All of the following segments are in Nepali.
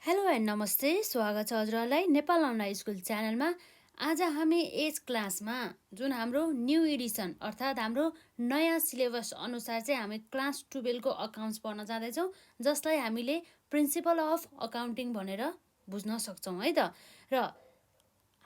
हेलो एन्ड नमस्ते, स्वागत छ हजुरहरूलाई नेपाल अनलाइन स्कुल च्यानलमा। आज हामी यस क्लासमा जुन हाम्रो न्यू एडिसन अर्थात् हाम्रो नयाँ सिलेबस अनुसार चाहिँ हामी क्लास 12 को अकाउन्ट्स पढ्न जाँदैछौँ, जसलाई हामीले प्रिन्सिपल अफ अकाउन्टिङ भनेर बुझ्न सक्छौँ है त। र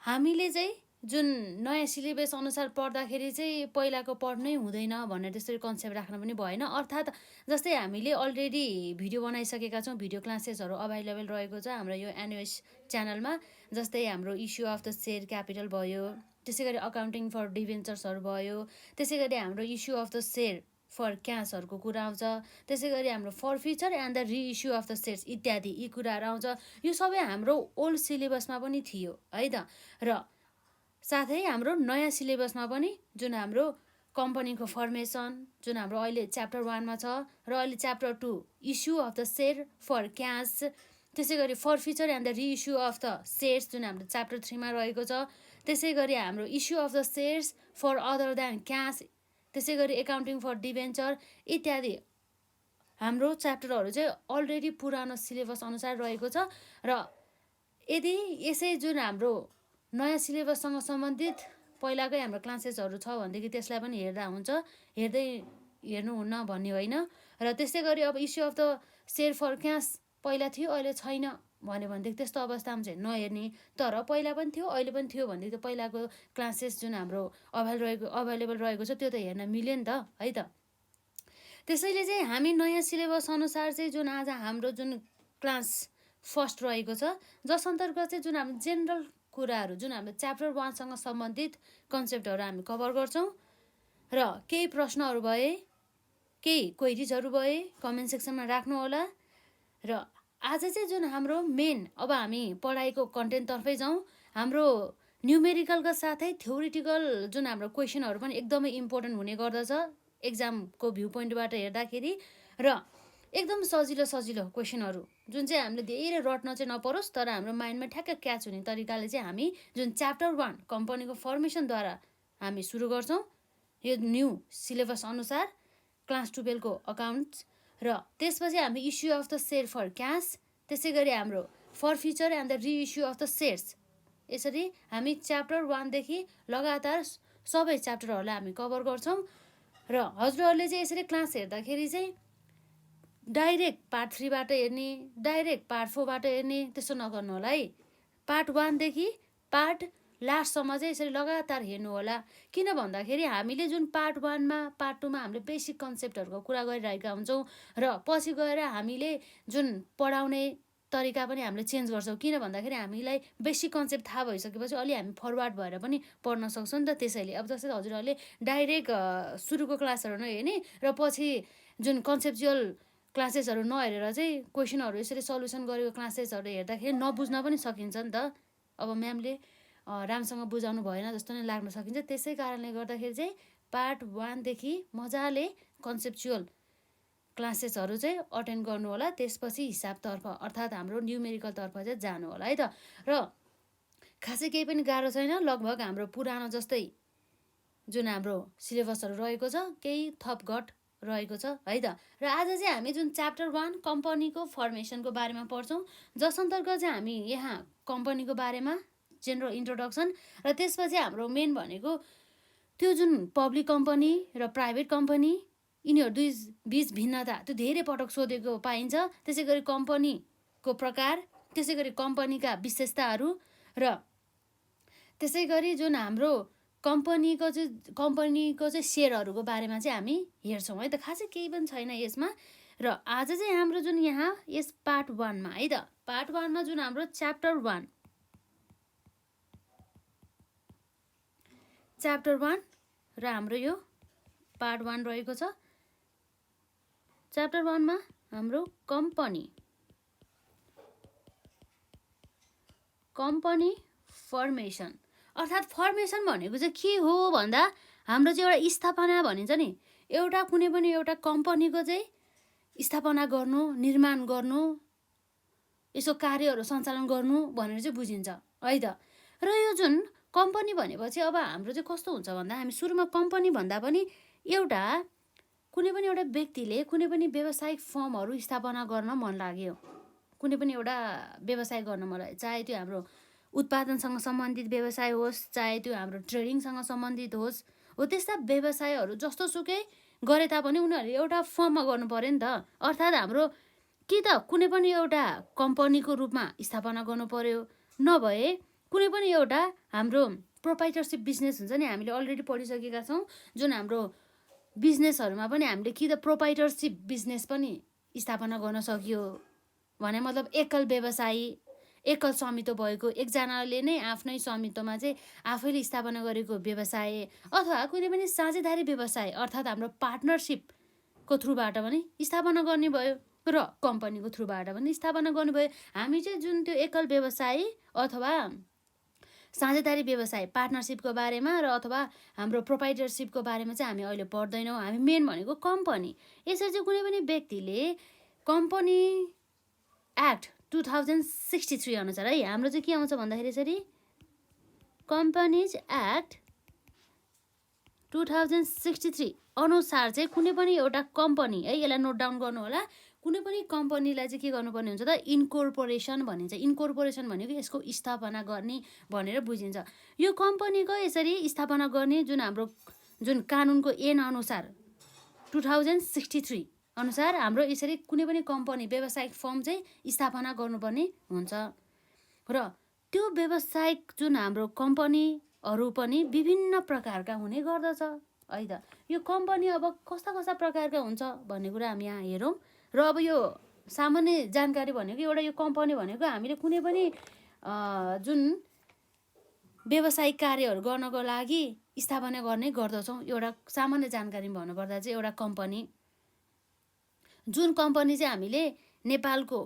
हामीले चाहिँ जुन नयाँ सिलेबस अनुसार पढ्दाखेरि चाहिँ पहिलाको पढ्नै हुँदैन भनेर त्यसरी कन्सेप्ट राख्न पनि भएन। अर्थात् जस्तै हामीले अलरेडी भिडियो बनाइसकेका छौँ, भिडियो क्लासेसहरू अभाइलेबल रहेको छ हाम्रो यो एनएस च्यानलमा। जस्तै हाम्रो issue of the share capital भयो, त्यसै गरी अकाउन्टिङ फर डिभेन्चर्सहरू भयो, त्यसै गरी हाम्रो issue of the share for क्यासहरूको कुरा आउँछ, त्यसै गरी हाम्रो for future and the reissue of the shares इत्यादि यी कुराहरू आउँछ। यो सबै हाम्रो ओल्ड सिलेबसमा पनि थियो है त। र साथै हाम्रो नयाँ सिलेबसमा पनि जुन हाम्रो कम्पनीको फर्मेसन जुन हाम्रो अहिले च्याप्टर 1 मा छ र अहिले chapter 2 issue of the share for cash, त्यसै गरी for future and the reissue of the shares जुन हाम्रो च्याप्टर 3 मा रहेको छ, त्यसै गरी हाम्रो issue of the shares for other than cash, त्यसै गरी एकाउन्टिङ फर डिभेन्चर इत्यादि हाम्रो च्याप्टरहरू चाहिँ अलरेडी पुरानो सिलेबस अनुसार रहेको छ। र यदि यसै जुन हाम्रो नयाँ सिलेबससँग सम्बन्धित पहिलाकै हाम्रो क्लासेसहरू छ भनेदेखि त्यसलाई पनि हेर्दा हुन्छ, हेर्नुहुन्न भन्ने होइन। र त्यस्तै गरी अब issue of the share for cash पहिला थियो अहिले छैन भन्यो भनेदेखि त्यस्तो अवस्थामा चाहिँ नहेर्ने, तर पहिला पनि थियो अहिले पनि थियो भनेदेखि त्यो पहिलाको क्लासेस जुन हाम्रो अभाइलेबल रहेको छ त्यो त हेर्न मिल्यो नि त है त। त्यसैले चाहिँ हामी नयाँ सिलेबस अनुसार चाहिँ जुन आज हाम्रो जुन क्लास फर्स्ट रहेको छ, जस अन्तर्गत चाहिँ जुन हाम्रो जेनरल कुराहरू जुन हाम्रो च्याप्टर 1 सँग सम्बन्धित कन्सेप्टहरू हामी कभर गर्छौँ। र केही प्रश्नहरू भए, केही क्वेरिजहरू भए कमेन्ट सेक्सनमा राख्नु होला। र आज चाहिँ जुन हाम्रो मेन अब हामी पढाइको कन्टेन्टतर्फै जाउँ। हाम्रो न्युमेरिकलका साथै थ्योरिटिकल जुन हाम्रो क्वेसनहरू पनि एकदमै इम्पोर्टेन्ट हुने गर्दछ एक्जामको भ्यू पोइन्टबाट हेर्दाखेरि। र एकदम सजिलो क्वेसनहरू जुन चाहिँ हामीले धेरै रट्न चाहिँ नपरोस्, तर हाम्रो माइन्डमा ठ्याक्क क्याच हुने तरिकाले चाहिँ हामी जुन च्याप्टर 1 कम्पनीको फर्मेसनद्वारा हामी सुरु गर्छौँ यो न्यू सिलेबस अनुसार क्लास 12 को अकाउन्ट्स। र त्यसपछि हामी issue of the share for cash, त्यसै गरी हाम्रो for future and the reissue of the shares, यसरी हामी च्याप्टर 1 देखि लगातार सबै च्याप्टरहरूलाई हामी कभर गर्छौँ। र हजुरहरूले चाहिँ यसरी क्लास हेर्दाखेरि चाहिँ डाइरेक्ट पार्ट 3 बाट हेर्ने, डाइरेक्ट पार्ट 4 बाट हेर्ने त्यस्तो नगर्नु होला है। पार्ट 1 देखि पार्ट लास्टसम्म चाहिँ यसरी लगातार हेर्नु होला। किन भन्दाखेरि हामीले जुन पार्ट 1 मा पार्ट 2 मा हामीले बेसिक कन्सेप्टहरूको कुरा गरिरहेका हुन्छौँ र पछि गएर हामीले जुन पढाउने तरिका पनि हामीले चेन्ज गर्छौँ। किन भन्दाखेरि हामीलाई बेसिक कन्सेप्ट थाहा भइसकेपछि अलि हामी फरवार्ड भएर पनि पढ्न सक्छौँ नि त। त्यसैले अब जस्तै हजुरहरूले डाइरेक्ट सुरुको क्लासहरू नहेर्ने र पछि जुन कन्सेप्चुअल क्लासेसहरू नहेरेर चाहिँ क्वेसनहरू यसरी सल्युसन गरेको क्लासेसहरू हेर्दाखेरि नबुझ्न पनि सकिन्छ नि त। अब म्यामले राम्रोसँग बुझाउनु भएन जस्तो नै लाग्न सकिन्छ। त्यसै कारणले गर्दाखेरि चाहिँ पार्ट 1 देखि मजाले कन्सेप्चुअल क्लासेसहरू चाहिँ अटेन्ड गर्नु होला। त्यसपछि हिसाबतर्फ अर्थात् हाम्रो न्युमेरिकलतर्फ चाहिँ जानु होला है त। र खासै केही पनि गाह्रो छैन, लगभग हाम्रो पुरानो जस्तै जुन हाम्रो सिलेबसहरू रहेको छ केही थपघट रहेको छ है त। र आज चाहिँ हामी जुन च्याप्टर 1 कम्पनीको फर्मेसनको बारेमा पढ्छौँ, जस अन्तर्गत चाहिँ हामी यहाँ कम्पनीको बारेमा जेनरल इन्ट्रोडक्सन र त्यसपछि हाम्रो मेन भनेको त्यो जुन पब्लिक कम्पनी र प्राइभेट कम्पनी यिनीहरू दुई बीच भिन्नता त्यो धेरै पटक सोधेको पाइन्छ। त्यसै गरी कम्पनीको प्रकार, त्यसै गरी कम्पनीका विशेषताहरू र त्यसै गरी जुन हाम्रो कम्पनीको चाहिँ सेयरहरूको बारेमा चाहिँ हामी हेर्छौँ है त। खासै केही पनि छैन यसमा। र आज चाहिँ हाम्रो जुन यहाँ यस पार्ट 1 मा है त, पार्ट 1 मा जुन हाम्रो च्याप्टर 1 र हाम्रो यो पार्ट 1 रहेको छ। च्याप्टर 1 मा हाम्रो कम्पनी फर्मेसन अर्थात् फर्मेसन भनेको चाहिँ के हो भन्दा हाम्रो चाहिँ एउटा स्थापना भनिन्छ नि, एउटा कुनै पनि एउटा कम्पनीको चाहिँ स्थापना गर्नु, निर्माण गर्नु, यसो कार्यहरू सञ्चालन गर्नु भनेर चाहिँ बुझिन्छ है त। र यो जुन कम्पनी भनेपछि अब हाम्रो चाहिँ कस्तो हुन्छ भन्दा हामी सुरुमा कम्पनी भन्दा पनि एउटा कुनै पनि एउटा व्यक्तिले कुनै पनि व्यावसायिक फर्महरू स्थापना गर्न मन लाग्यो कुनै पनि एउटा व्यवसाय गर्न मलाई, चाहे त्यो हाम्रो उत्पादनसँग सम्बन्धित व्यवसाय होस्, चाहे त्यो हाम्रो ट्रेडिङसँग सम्बन्धित होस्, हो त्यस्ता व्यवसायहरू जस्तोसुकै गरे तापनि उनीहरूले एउटा फर्ममा गर्नु पर्यो नि त। अर्थात् हाम्रो कि त कुनै पनि एउटा कम्पनीको रूपमा स्थापना गर्नु पर्यो, नभए कुनै पनि एउटा हाम्रो प्रोप्राइटरसिप बिजनेस हुन्छ नि, हामीले अलरेडी पढिसकेका छौँ। जुन हाम्रो बिजनेसहरूमा पनि हामीले कि त प्रोप्राइटरसिप बिजनेस पनि स्थापना गर्न सकियो भने, मतलब एकल व्यवसायी, एकल स्वामित्व भएको, एकजनाले नै आफ्नै स्वामित्वमा चाहिँ आफैले स्थापना गरेको व्यवसाय, अथवा कुनै पनि साझेदारी व्यवसाय अर्थात् हाम्रो पार्टनरसिपको थ्रुबाट पनि स्थापना गर्ने भयो र कम्पनीको थ्रुबाट पनि स्थापना गर्नुभयो। हामी चाहिँ जुन त्यो एकल व्यवसाय अथवा साझेदारी व्यवसाय पार्टनरसिपको बारेमा र अथवा हाम्रो प्रोप्राइटरसिपको बारेमा चाहिँ हामी अहिले पढ्दैनौँ। हामी मेन भनेको कम्पनी। यसरी चाहिँ कुनै पनि व्यक्तिले कम्पनी एक्ट 2063 अनुसार है, हाम्रो चाहिँ के आउँछ भन्दाखेरि यसरी कम्पनीज एक्ट 2063 अनुसार चाहिँ कुनै पनि एउटा कम्पनी है, यसलाई नोट डाउन गर्नु होला, कुनै पनि कम्पनीलाई चाहिँ के गर्नुपर्ने हुन्छ त, इन्कोर्पोरेसन भनिन्छ। इन्कोर्पोरेसन भनेको यसको स्थापना गर्ने भनेर बुझिन्छ। यो कम्पनीको यसरी स्थापना गर्ने जुन कानुनको ऐन अनुसार 2063 अनुसार हाम्रो यसरी कुनै पनि कम्पनी व्यावसायिक फर्म चाहिँ स्थापना गर्नुपर्ने हुन्छ। र त्यो व्यावसायिक जुन हाम्रो कम्पनीहरू पनि विभिन्न प्रकारका हुने गर्दछ है त। यो कम्पनी अब कस्ता कस्ता प्रकारका हुन्छ भन्ने कुरा हामी यहाँ हेरौँ। र अब यो सामान्य जानकारी भनेको एउटा यो कम्पनी भनेको हामीले कुनै पनि जुन व्यावसायिक कार्यहरू गर्नको लागि स्थापना गर्ने गर्दछौँ। एउटा सामान्य जानकारी भन्नुपर्दा चाहिँ एउटा कम्पनी, जुन कम्पनी चाहिँ हामीले नेपालको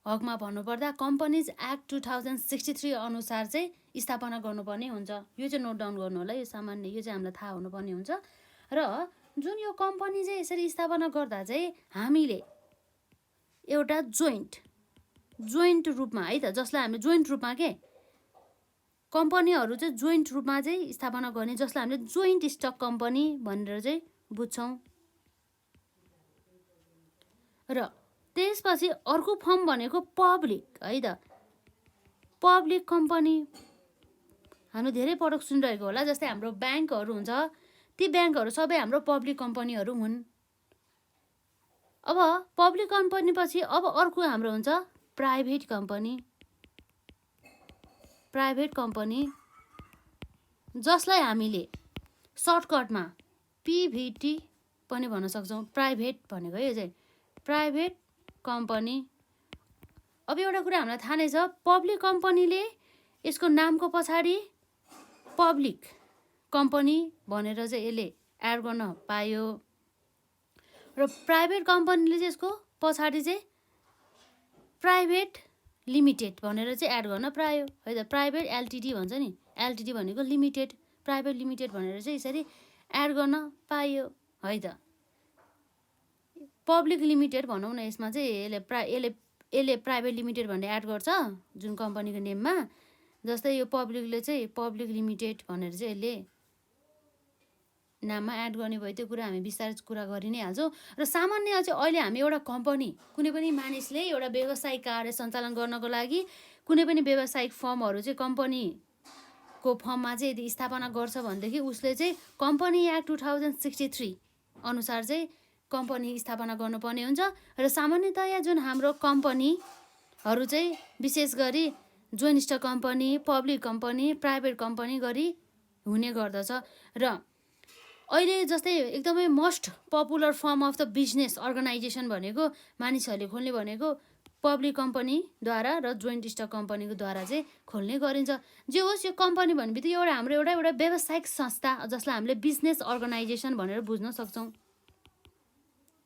हकमा भन्नुपर्दा कम्पनीज एक्ट 2063 अनुसार चाहिँ स्थापना गर्नुपर्ने हुन्छ। यो चाहिँ नोट डाउन गर्नु होला, यो सामान्य, यो चाहिँ हामीलाई थाहा हुनुपर्ने हुन्छ। र जुन यो कम्पनी चाहिँ यसरी स्थापना गर्दा चाहिँ हामीले एउटा जोइन्ट रूपमा है त, जसलाई हामी जोइन्ट रूपमा कम्पनीहरू चाहिँ जोइन्ट रूपमा चाहिँ स्थापना गर्ने, जसलाई हामीले जोइन्ट स्टक कम्पनी भनेर चाहिँ बुझ्छौँ। र त्यसपछि अर्को फर्म भनेको पब्लिक है त, पब्लिक कम्पनी। हामी धेरै पटक सुनिरहेको होला, जस्तै हाम्रो ब्याङ्कहरू हुन्छ, ती ब्याङ्कहरू सबै हाम्रो पब्लिक कम्पनीहरू हुन्। अब पब्लिक कम्पनी पछि अब अर्को हाम्रो हुन्छ प्राइभेट कम्पनी। प्राइभेट कम्पनी जसलाई हामीले सर्टकटमा पिभिटी पनि भन्न सक्छौँ। प्राइभेट भनेको यो चाहिँ प्राइभेट कम्पनी। अब एउटा कुरा हामीलाई थाहा नै छ, पब्लिक कम्पनीले यसको नामको पछाडि पब्लिक कम्पनी भनेर चाहिँ यसले एड गर्न पायो, र प्राइभेट कम्पनीले चाहिँ यसको पछाडि चाहिँ प्राइभेट लिमिटेड भनेर चाहिँ एड गर्न पायो है त। प्राइभेट एलटिडी भन्छ नि, एलटिडी भनेको लिमिटेड, प्राइभेट लिमिटेड भनेर चाहिँ यसरी एड गर्न पायो है त। पब्लिक लिमिटेड भनौँ न, यसमा चाहिँ यसले प्राइभेट लिमिटेड भनेर एड गर्छ जुन कम्पनीको नेममा। जस्तै यो पब्लिकले चाहिँ पब्लिक लिमिटेड भनेर चाहिँ यसले नाममा एड गर्ने भयो। त्यो कुरा हामी विस्तार कुरा गरि नै हाल्छौँ। र सामान्य चाहिँ अहिले हामी एउटा कम्पनी, कुनै पनि मानिसले एउटा व्यावसायिक कार्य सञ्चालन गर्नको लागि कुनै पनि व्यावसायिक फर्महरू चाहिँ कम्पनीको फर्ममा चाहिँ यदि स्थापना गर्छ भनेदेखि उसले चाहिँ कम्पनी एक्ट 2063 अनुसार चाहिँ कम्पनी स्थापना गर्नुपर्ने हुन्छ। र सामान्यतया जुन हाम्रो कम्पनीहरू चाहिँ विशेष गरी joint stock company, public company, private company गरी हुने गर्दछ। र अहिले जस्तै एकदमै most popular firm of the business organisation भनेको मानिसहरूले खोल्ने भनेको पब्लिक कम्पनीद्वारा र जोइन्ट स्टक कम्पनीको द्वारा चाहिँ खोल्ने गरिन्छ। जे होस्, यो कम्पनी भन्ने बित्तिकै हाम्रो एउटा व्यावसायिक संस्था जसलाई हामीले बिजनेस अर्गनाइजेसन भनेर बुझ्न सक्छौँ।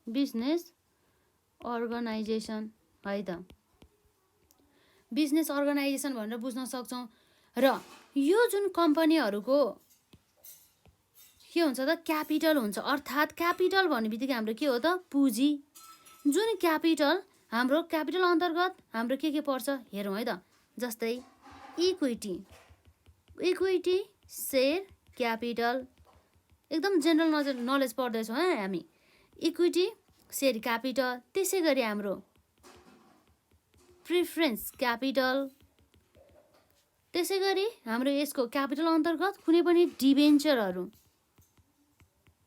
बिजनेस अर्गनाइजेसन है त, बिजनेस अर्गनाइजेसन भनेर बुझ्न सक्छौँ। र यो जुन कम्पनीहरूको के हुन्छ त, क्यापिटल हुन्छ। अर्थात् क्यापिटल भन्ने बित्तिकै हाम्रो के हो त, पुँजी। जुन क्यापिटल, हाम्रो क्यापिटल अन्तर्गत हाम्रो के पर्छ हेरौँ है त। जस्तै इक्विटी, सेयर क्यापिटल, एकदम जेनरल नलेज पढ्दैछौँ है हामी। इक्विटी, सेयर क्यापिटल, त्यसै गरी हाम्रो प्रिफरेन्स क्यापिटल। त्यसै गरी हाम्रो यसको क्यापिटल अन्तर्गत कुनै पनि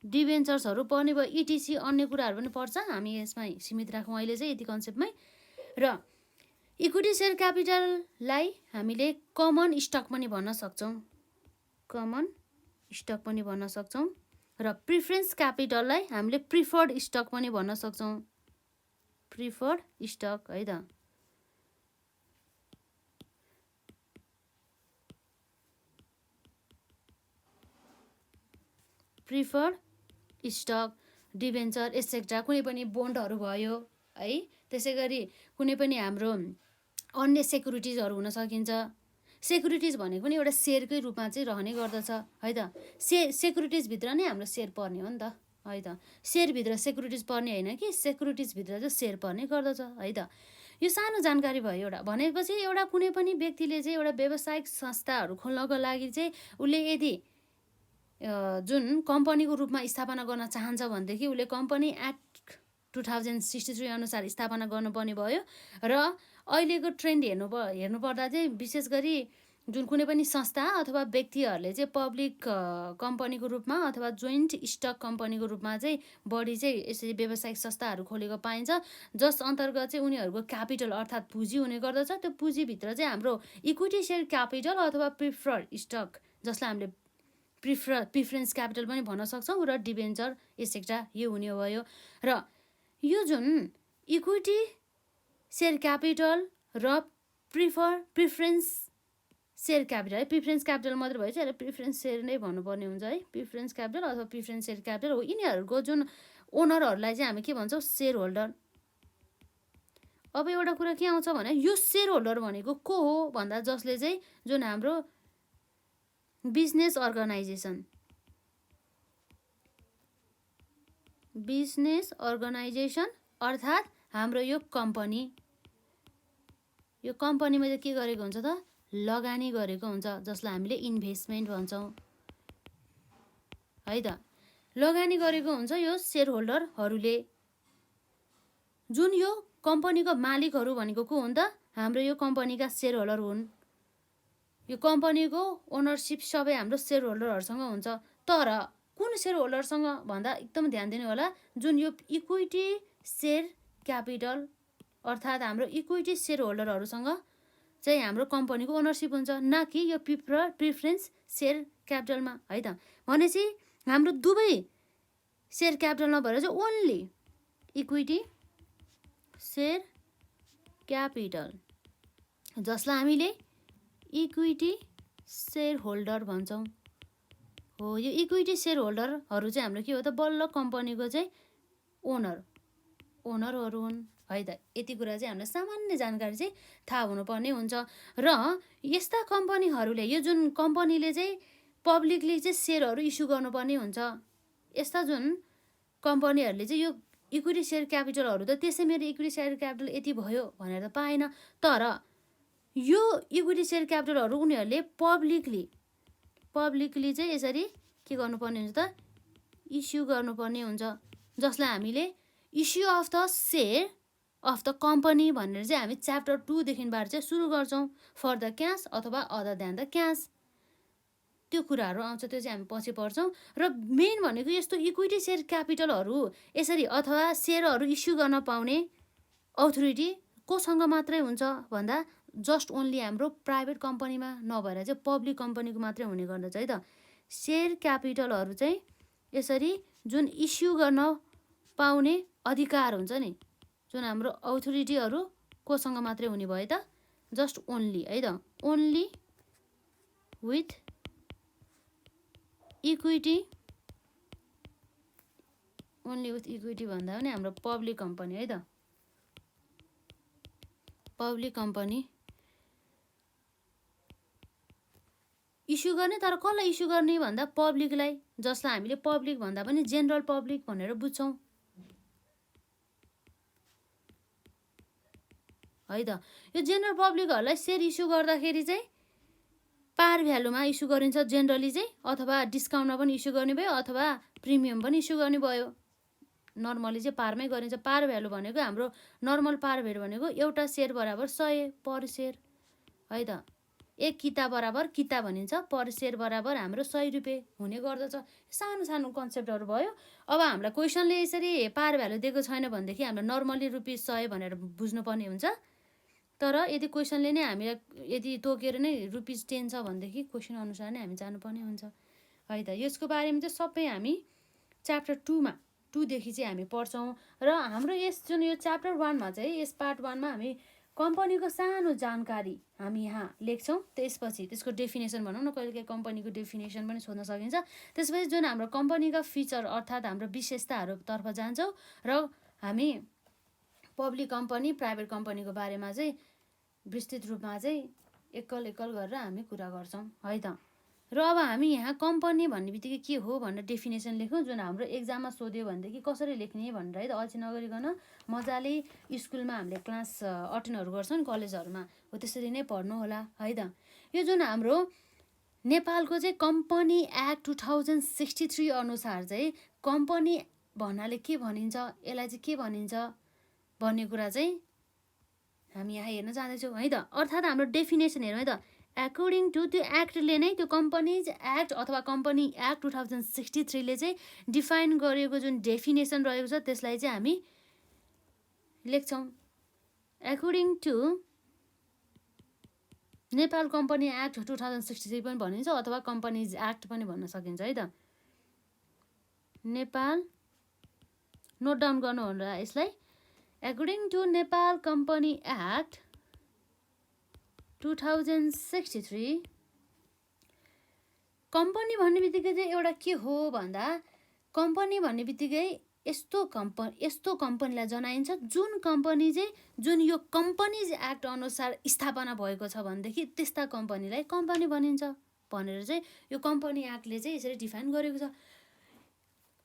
डिभेन्चर्सहरू पर्ने भयो, इटिसी अन्य कुराहरू पनि पर्छ। हामी यसमा सीमित राखौँ अहिले चाहिँ यति कन्सेप्टमै। र इक्विटी सेयर क्यापिटललाई हामीले कमन स्टक पनि भन्न सक्छौँ, र प्रिफरेन्स क्यापिटललाई हामीले प्रिफर्ड स्टक पनि भन्न सक्छौँ, प्रिफर्ड स्टक है त। प्रिफर्ड स्टक, डिभेन्चर एसेक्ट्रा, कुनै पनि बोन्डहरू भयो है। त्यसै गरी कुनै पनि हाम्रो अन्य सेक्युरिटिजहरू हुन सकिन्छ। सेक्युरिटिज भनेको पनि एउटा सेयरकै रूपमा चाहिँ रहने गर्दछ है त। सेक्युरिटिजभित्र नै हाम्रो सेयर पर्ने हो नि त है त। सेयरभित्र सेक्युरिटिज पर्ने होइन कि सेक्युरिटिजभित्र चाहिँ सेयर पर्ने गर्दछ है त। यो सानो जानकारी भयो एउटा। भनेपछि एउटा कुनै पनि व्यक्तिले चाहिँ एउटा व्यावसायिक संस्थाहरू खोल्नको लागि चाहिँ उसले यदि जुन कम्पनीको रूपमा स्थापना गर्न चाहन्छ भनेदेखि उसले कम्पनी एक्ट 2063 अनुसार स्थापना गर्नुपर्ने भयो। र अहिलेको ट्रेन्ड हेर्नुपर्दा चाहिँ विशेष गरी जुन कुनै पनि संस्था अथवा व्यक्तिहरूले चाहिँ पब्लिक कम्पनीको रूपमा अथवा जोइन्ट स्टक कम्पनीको रूपमा चाहिँ बढी चाहिँ यसरी व्यावसायिक संस्थाहरू खोलेको पाइन्छ, जस अन्तर्गत चाहिँ उनीहरूको क्यापिटल अर्थात् पुँजी हुने गर्दछ। त्यो पुँजीभित्र चाहिँ हाम्रो इक्विटी सेयर क्यापिटल अथवा प्रिफर्ड स्टक, जसलाई हामीले प्रिफरेन्स क्यापिटल पनि भन्न सक्छौँ, र डिभेन्चर एसेक्ट्रा यो हुने भयो। र यो जुन इक्विटी सेयर क्यापिटल र प्रिफरेन्स सेयर क्यापिटल है, प्रिफरेन्स क्यापिटल मात्र भयो चाहिँ प्रिफरेन्स सेयर नै भन्नुपर्ने हुन्छ है। प्रिफरेन्स क्यापिटल अथवा प्रिफरेन्स सेयर क्यापिटल हो। यिनीहरूको जुन ओनरहरूलाई चाहिँ हामी के भन्छौँ, सेयर होल्डर। अब एउटा कुरा के आउँछ भने यो सेयर होल्डर भनेको को हो भन्दा जसले चाहिँ जुन हाम्रो बिजनेस अर्गनाइजेसन अर्थात् हाम्रो यो कम्पनीमा चाहिँ के गरेको हुन्छ त, लगानी गरेको हुन्छ, जसलाई हामीले इन्भेस्टमेन्ट भन्छौँ है त। लगानी गरेको हुन्छ यो सेयर होल्डरहरूले। जुन यो कम्पनीको मालिकहरू भनेको को हुन् त, हाम्रो यो कम्पनीका सेयर होल्डर हुन्। यो कम्पनीको ओनरसिप सबै हाम्रो सेयर होल्डरहरूसँग हुन्छ। तर कुन सेयर होल्डरसँग भन्दा एकदम ध्यान दिनु होला, जुन यो इक्विटी सेयर क्यापिटल अर्थात् हाम्रो इक्विटी सेयर होल्डरहरूसँग चाहिँ हाम्रो कम्पनीको ओनरसिप हुन्छ, न कि यो प्रिफरेन्स सेयर क्यापिटलमा है त। भनेपछि हाम्रो दुवै सेयर क्यापिटल नभएर चाहिँ ओन्ली इक्विटी सेयर क्यापिटल, जसलाई हामीले इक्विटी सेयर होल्डर भन्छौँ हो। यो इक्विटी सेयर होल्डरहरू चाहिँ हाम्रो के हो त, बल्ल कम्पनीको चाहिँ ओनरहरू हुन् है त। यति कुरा चाहिँ हामीलाई सामान्य जानकारी चाहिँ थाहा हुनुपर्ने हुन्छ। र यस्ता कम्पनीहरूले, यो जुन कम्पनीले चाहिँ पब्लिकली चाहिँ सेयरहरू इस्यु गर्नुपर्ने हुन्छ, यस्ता जुन कम्पनीहरूले चाहिँ यो इक्विटी सेयर क्यापिटलहरू त त्यसै मेरो इक्विटी सेयर क्यापिटल यति भयो भनेर त पाएन। तर यो इक्विटी सेयर क्यापिटलहरू उनीहरूले पब्लिकली चाहिँ यसरी के गर्नुपर्ने हुन्छ त, इस्यु गर्नुपर्ने हुन्छ, जसलाई हामीले issue of the share of the company भनेर चाहिँ हामी च्याप्टर 2 देखिबाट चाहिँ सुरु गर्छौँ। फर द क्यास अथवा अदर देन द क्यास, त्यो कुराहरू आउँछ, त्यो चाहिँ हामी पछि पढ्छौँ। र मेन भनेको यस्तो इक्विटी सेयर क्यापिटलहरू यसरी अथवा सेयरहरू इस्यु गर्न पाउने अथोरिटी कोसँग मात्रै हुन्छ भन्दा जस्ट ओन्ली हाम्रो प्राइभेट कम्पनीमा नभएर चाहिँ पब्लिक कम्पनीको मात्रै हुने गर्दछ है त। सेयर क्यापिटलहरू चाहिँ यसरी जुन इस्यु गर्न पाउने अधिकार हुन्छ नि, जुन हाम्रो अथोरिटीहरू कोसँग मात्रै हुने भयो त, जस्ट ओन्ली है त, ओन्ली विथ इक्विटी भन्दा पनि हाम्रो पब्लिक कम्पनी है त। पब्लिक कम्पनी इस्यु गर्ने, तर कसलाई इस्यु गर्ने भन्दा पब्लिकलाई, जसलाई हामीले पब्लिक भन्दा पनि जेनरल पब्लिक भनेर बुझ्छौँ है त। यो जेनरल पब्लिकहरूलाई सेयर इस्यु गर्दाखेरि चाहिँ पार भ्यालुमा इस्यु गरिन्छ जेनरली चाहिँ, अथवा डिस्काउन्टमा पनि इस्यु गर्ने भयो, अथवा प्रिमियम पनि इस्यु गर्ने भयो, नर्मली चाहिँ पारमै गरिन्छ। पार भ्यालु भनेको हाम्रो नर्मल पार भ्यालु भनेको एउटा सेयर बराबर 100 पर सेयर है त। एक किता बराबर किता भनिन्छ, पर सेयर बराबर हाम्रो 100 रुपियाँ हुने गर्दछ। सानो सानो कन्सेप्टहरू भयो। अब हामीलाई क्वेसनले यसरी पार भ्यालु दिएको छैन भनेदेखि हामीले नर्मली ₹100 भनेर बुझ्नुपर्ने हुन्छ। तर यदि क्वेसनले नै हामीलाई यदि तोकेर नै ₹10 छ भनेदेखि क्वेसन अनुसार नै हामी जानुपर्ने हुन्छ है त। यसको बारेमा चाहिँ सबै हामी च्याप्टर 2 देखि चाहिँ हामी पढ्छौँ। र हाम्रो जुन यो च्याप्टर 1 मा चाहिँ यस पार्ट 1 मा हामी कम्पनीको सानो जानकारी हामी यहाँ लेख्छौँ। त्यसपछि त्यसको डेफिनेसन भनौँ न, कहिलेकाहीँ कम्पनीको डेफिनेसन पनि सोध्न सकिन्छ। त्यसपछि जुन हाम्रो कम्पनीका फिचर अर्थात् हाम्रो विशेषताहरूतर्फ जान्छौँ र हामी पब्लिक कम्पनी प्राइभेट कम्पनीको बारेमा चाहिँ विस्तृत रूपमा चाहिँ एकल गरेर हामी कुरा गर्छौँ है त। र अब हामी यहाँ कम्पनी भन्ने बित्तिकै के हो भनेर डेफिनेसन लेखौँ, जुन हाम्रो एक्जाममा सोध्यो भनेदेखि कसरी लेख्ने भनेर है त। अल्छी नगरिकन मजाले स्कुलमा हामीले क्लास अटेन्डहरू गर्छौँ नि कलेजहरूमा, हो त्यसरी नै पढ्नु होला है त। यो जुन हाम्रो नेपालको चाहिँ कम्पनी एक्ट 2063 अनुसार चाहिँ कम्पनी भन्नाले के भनिन्छ, यसलाई चाहिँ के भनिन्छ भन्ने कुरा चाहिँ हामी यहाँ हेर्न जाँदैछौँ है त। अर्थात् हाम्रो डेफिनेसन हेरौँ है त। अकर्डिङ टु त्यो एक्टले नै, त्यो कम्पनीज एक्ट अथवा कम्पनी एक्ट 2063 ले चाहिँ डिफाइन गरेको जुन डेफिनेसन रहेको छ त्यसलाई चाहिँ हामी लेख्छौँ। According to Nepal company act 2063 पनि भनिन्छ अथवा कम्पनीज एक्ट पनि भन्न सकिन्छ है त। नेपाल नोट डाउन गर्नु होला यसलाई। According to Nepal company act 2063 कम्पनी भन्ने बित्तिकै चाहिँ एउटा के हो भन्दा, कम्पनी भन्ने बित्तिकै यस्तो कम्पनीलाई जनाइन्छ जुन कम्पनी चाहिँ जुन यो कम्पनीज एक्ट अनुसार स्थापना भएको छ भनेदेखि त्यस्ता कम्पनीलाई कम्पनी भनिन्छ भनेर चाहिँ यो कम्पनी एक्टले चाहिँ यसरी डिफाइन गरेको छ।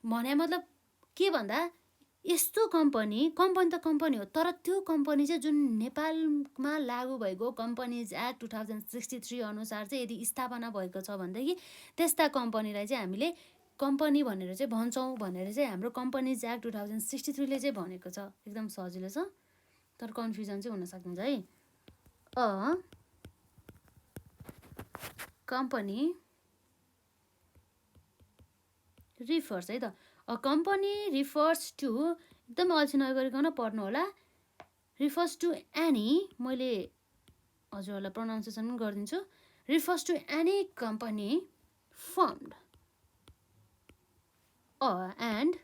भने मतलब के भन्दा, यस्तो कम्पनी त कम्पनी हो, तर त्यो कम्पनी चाहिँ जुन नेपालमा लागू भएको कम्पनीज एक्ट 2063 अनुसार चाहिँ यदि स्थापना भएको छ भनेदेखि त्यस्ता कम्पनीलाई चाहिँ हामीले कम्पनी भनेर चाहिँ भन्छौँ भनेर चाहिँ हाम्रो कम्पनीज एक्ट 2063 ले चाहिँ भनेको छ। एकदम सजिलो छ, तर कन्फ्युजन चाहिँ हुन सकिन्छ है। कम्पनी रिफर्स है त। अ कम्पनी रिफर्स टु, एकदम अल्छी नगरिकन पढ्नु होला, रिफर्स टु एनी, मैले हजुरहरूलाई प्रोनाउन्सिएसन पनि गरिदिन्छु, refers to any company formed and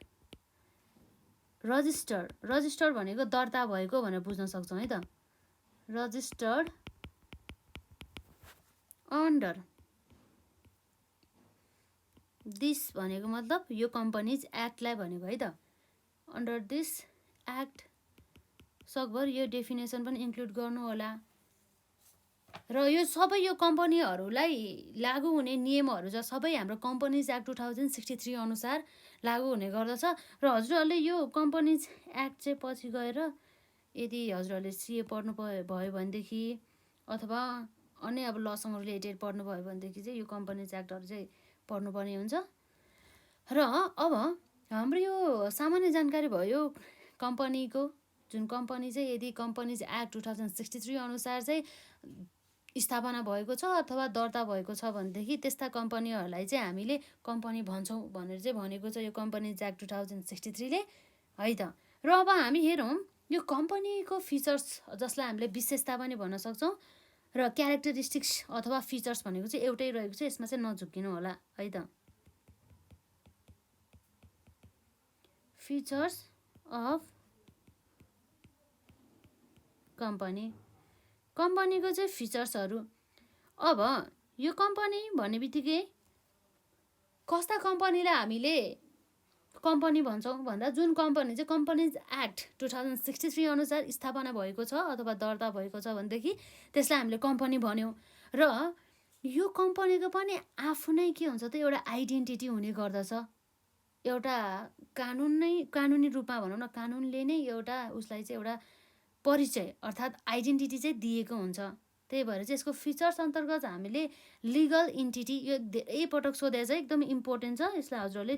register भनेको दर्ता भएको भनेर बुझ्न सक्छौँ है त। रजिस्टर्ड अन्डर दिस भनेको मतलब यो कम्पनीज एक्टलाई भनेको है त। अन्डर दिस एक्ट सकभर यो डेफिनेसन पनि इन्क्लुड गर्नु होला। र यो सबै यो कम्पनीहरूलाई लागू हुने नियमहरू छ सबै हाम्रो कम्पनीज एक्ट 2063 अनुसार लागू हुने गर्दछ। र हजुरहरूले यो कम्पनीज एक्ट चाहिँ पछि गएर यदि हजुरहरूले सिए पढ्नु भयो भनेदेखि अथवा अन्य अब लसँग रिलेटेड पढ्नु भयो भनेदेखि चाहिँ यो कम्पनीज एक्टहरू चाहिँ पढ्नुपर्ने हुन्छ। र अब हाम्रो यो सामान्य जानकारी भयो कम्पनीको, जुन कम्पनी चाहिँ यदि कम्पनीज एक्ट 2063 अनुसार चाहिँ स्थापना भएको छ अथवा दर्ता भएको छ भनेदेखि त्यस्ता कम्पनीहरूलाई चाहिँ हामीले कम्पनी भन्छौँ भनेर चाहिँ भनेको छ यो कम्पनीज एक्ट 2063 ले है त। र अब हामी हेरौँ यो कम्पनीको फिचर्स जसलाई हामीले विशेषता पनि भन्न सक्छौँ र क्यारेक्टरिस्टिक्स अथवा फिचर्स भनेको चाहिँ एउटै रहेको छ, यसमा चाहिँ नझुक्किनु होला है त। फिचर्स अफ कम्पनीको चाहिँ फिचर्सहरू। अब यो कम्पनी भन्ने बित्तिकै कस्ता कम्पनीलाई हामीले कम्पनी भन्छौँ भन्दा, जुन कम्पनी चाहिँ कम्पनीज एक्ट 2063 अनुसार स्थापना भएको छ अथवा दर्ता भएको छ भनेदेखि त्यसलाई हामीले कम्पनी भन्यौँ। र यो कम्पनीको पनि आफ्नै के हुन्छ त, एउटा आइडेन्टिटी हुने गर्दछ। एउटा कानुनी रूपमा भनौँ न, कानुनले नै एउटा उसलाई चाहिँ एउटा परिचय अर्थात् आइडेन्टिटी चाहिँ दिएको हुन्छ। त्यही भएर चाहिँ यसको फिचर्स अन्तर्गत हामीले लिगल इन्टिटी, यो धेरै पटक सोधेको छ, एकदम इम्पोर्टेन्ट छ, यसलाई हजुरहरूले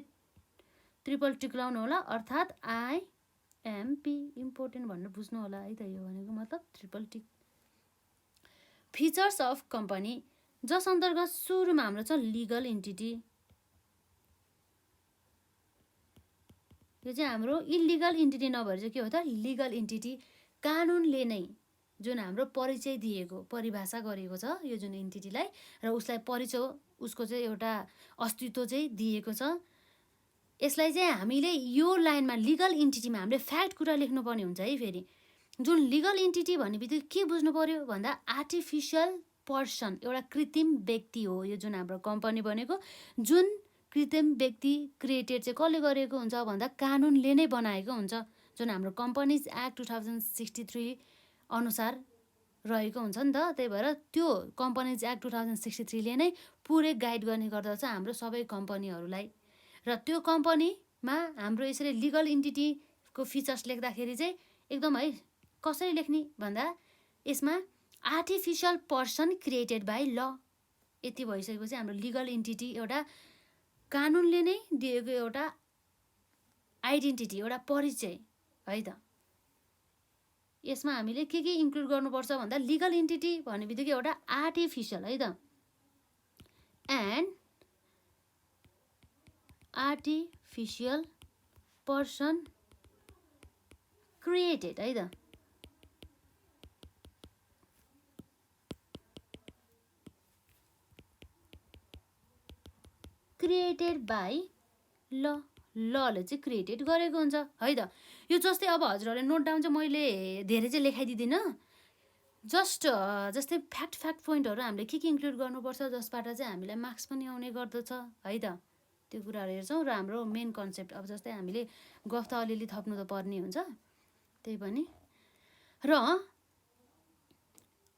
ट्रिपल टिक लाउनु होला, अर्थात् आइएमपी इम्पोर्टेन्ट भनेर बुझ्नु होला है त। यो भनेको मतलब triple tick. Features of company, जस अन्तर्गत सुरुमा हाम्रो छ लिगल इन्टिटी। यो चाहिँ हाम्रो इलिगल इन्टिटी नभएर चाहिँ के हो त, लिगल इन्टिटी। कानुनले नै जुन हाम्रो परिचय दिएको, परिभाषा गरेको छ यो जुन इन्टिटीलाई, र उसलाई परिचय, उसको चाहिँ एउटा अस्तित्व चाहिँ दिएको छ। यसलाई चाहिँ हामीले यो लाइनमा लिगल इन्टिटीमा हामीले फ्याक्ट कुरा लेख्नुपर्ने हुन्छ है। फेरि जुन लिगल इन्टिटी भन्ने बित्तिकै के बुझ्नु पर्यो भन्दा आर्टिफिसियल पर्सन, एउटा कृत्रिम व्यक्ति हो यो जुन हाम्रो कम्पनी बनेको। जुन कृत्रिम व्यक्ति क्रिएटेड चाहिँ कसले गरेको हुन्छ भन्दा कानुनले नै बनाएको हुन्छ, जुन हाम्रो कम्पनीज एक्ट 2063 अनुसार रहेको हुन्छ नि त। त्यही भएर त्यो कम्पनीज एक्ट 2063ले नै पुरै गाइड गर्ने गर्दछ हाम्रो सबै कम्पनीहरूलाई। र त्यो कम्पनीमा हाम्रो यसरी लिगल इन्टिटीको फिचर्स लेख्दाखेरि चाहिँ एकदम है कसरी लेख्ने भन्दा यसमा आर्टिफिसियल पर्सन क्रिएटेड बाई ल यति भइसकेपछि हाम्रो लिगल इन्टिटी एउटा कानुनले नै दिएको एउटा आइडेन्टिटी, एउटा परिचय है त। यसमा हामीले के इन्क्लुड गर्नुपर्छ भन्दा लिगल इन्टिटी भन्ने बित्तिकै एउटा आर्टिफिसियल है त, एन्ड आर्टिफिसियल पर्सन क्रिएटेड है त। क्रिएटेड बाई ल, लले चाहिँ क्रिएटेड गरेको हुन्छ है त। यो जस्तै अब हजुरहरूले नोट डाउन चाहिँ मैले धेरै चाहिँ लेखाइदिँदिनँ, जस्तै फ्याक्ट पोइन्टहरू हामीले के इन्क्लुड गर्नुपर्छ जसबाट चाहिँ हामीलाई मार्क्स पनि आउने गर्दछ है त। त्यो कुराहरू हेर्छौँ र हाम्रो मेन कन्सेप्ट, अब जस्तै हामीले गफ त अलिअलि थप्नु त पर्ने हुन्छ त्यही पनि। र